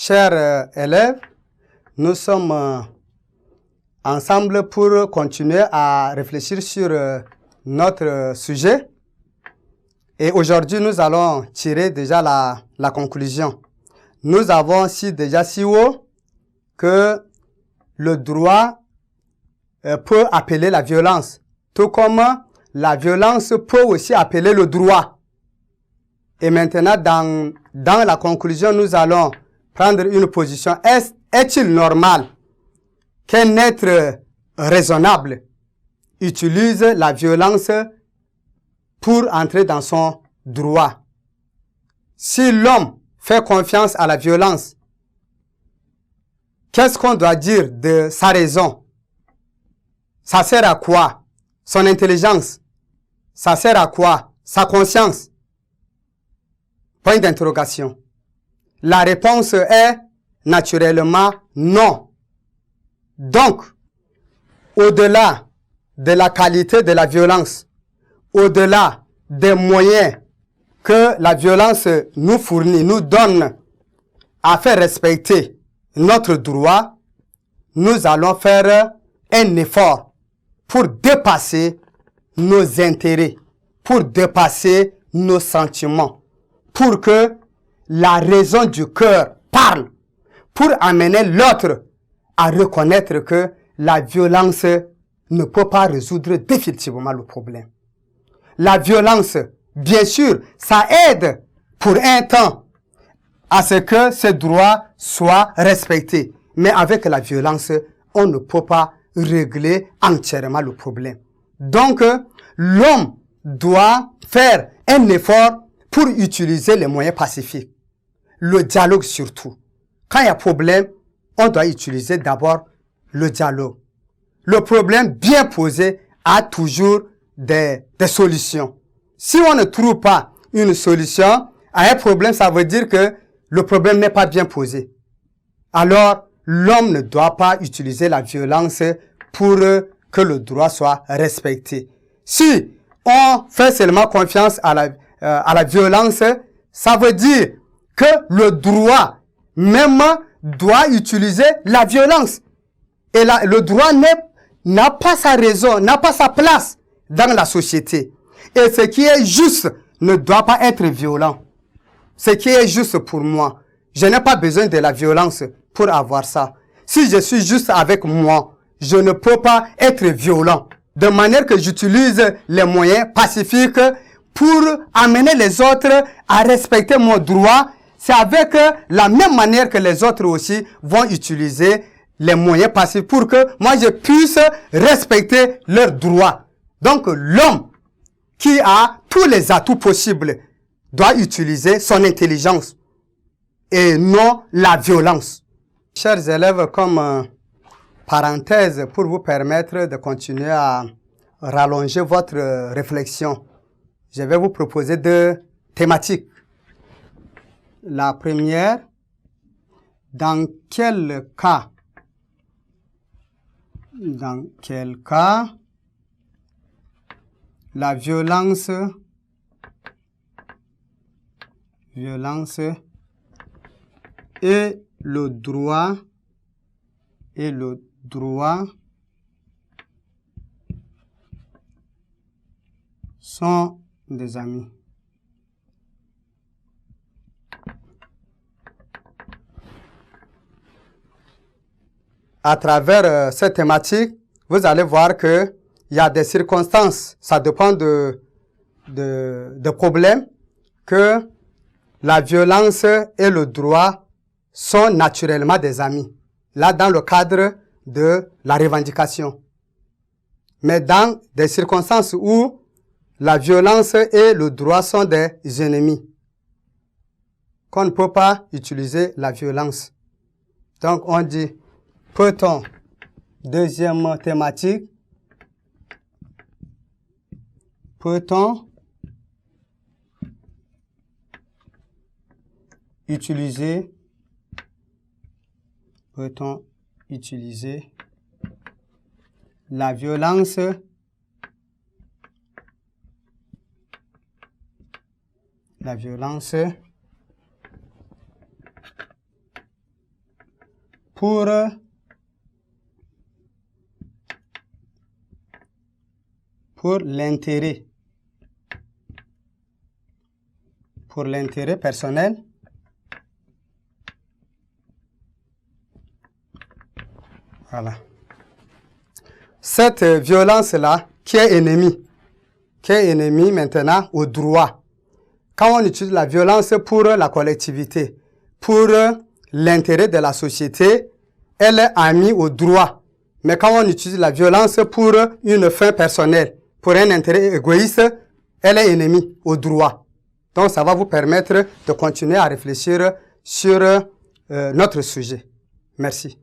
Chers élèves, nous sommes ensemble pour continuer à réfléchir sur notre sujet. Et aujourd'hui, nous allons tirer déjà la conclusion. Nous avons déjà si haut que le droit peut appeler la violence, tout comme la violence peut aussi appeler le droit. Et maintenant, dans la conclusion, nous allons prendre une position. Est-il normal qu'un être raisonnable utilise la violence pour entrer dans son droit? Si l'homme fait confiance à la violence, qu'est-ce qu'on doit dire de sa raison? Ça sert à quoi? Son intelligence? Ça sert à quoi? Sa conscience? Point d'interrogation. La réponse est naturellement non. Donc, au-delà de la qualité de la violence, au-delà des moyens que la violence nous fournit, nous donne à faire respecter notre droit, nous allons faire un effort pour dépasser nos intérêts, pour dépasser nos sentiments, pour que la raison du cœur parle, pour amener l'autre à reconnaître que la violence ne peut pas résoudre définitivement le problème. La violence, bien sûr, ça aide pour un temps à ce que ces droits soient respectés. Mais avec la violence, on ne peut pas régler entièrement le problème. Donc, l'homme doit faire un effort pour utiliser les moyens pacifiques. Le dialogue surtout. Quand il y a problème, on doit utiliser d'abord le dialogue. Le problème bien posé a toujours des solutions. Si on ne trouve pas une solution à un problème, ça veut dire que le problème n'est pas bien posé. Alors, l'homme ne doit pas utiliser la violence pour que le droit soit respecté. Si on fait seulement confiance à la violence, ça veut dire que le droit même doit utiliser la violence. Et le droit n'a pas sa raison, n'a pas sa place dans la société. Et ce qui est juste ne doit pas être violent. Ce qui est juste pour moi, je n'ai pas besoin de la violence pour avoir ça. Si je suis juste avec moi, je ne peux pas être violent. De manière que j'utilise les moyens pacifiques pour amener les autres à respecter mon droit. C'est avec la même manière que les autres aussi vont utiliser les moyens pacifiques pour que moi je puisse respecter leurs droits. Donc l'homme qui a tous les atouts possibles doit utiliser son intelligence et non la violence. Chers élèves, comme parenthèse pour vous permettre de continuer à rallonger votre réflexion, je vais vous proposer 2 thématiques. La première, dans quel cas la violence et le droit sont des amis. À travers cette thématique, vous allez voir que il y a des circonstances, ça dépend de problèmes, que la violence et le droit sont naturellement des amis. Là, dans le cadre de la revendication. Mais dans des circonstances où la violence et le droit sont des ennemis, qu'on ne peut pas utiliser la violence. Donc, on dit, peut-on, deuxième thématique, peut-on utiliser la violence pour l'intérêt personnel, voilà. Cette violence-là, qui est ennemie maintenant au droit. Quand on utilise la violence pour la collectivité, pour l'intérêt de la société, elle est amie au droit. Mais quand on utilise la violence pour une fin personnelle, pour un intérêt égoïste, elle est ennemie au droit. Donc, ça va vous permettre de continuer à réfléchir sur notre sujet. Merci.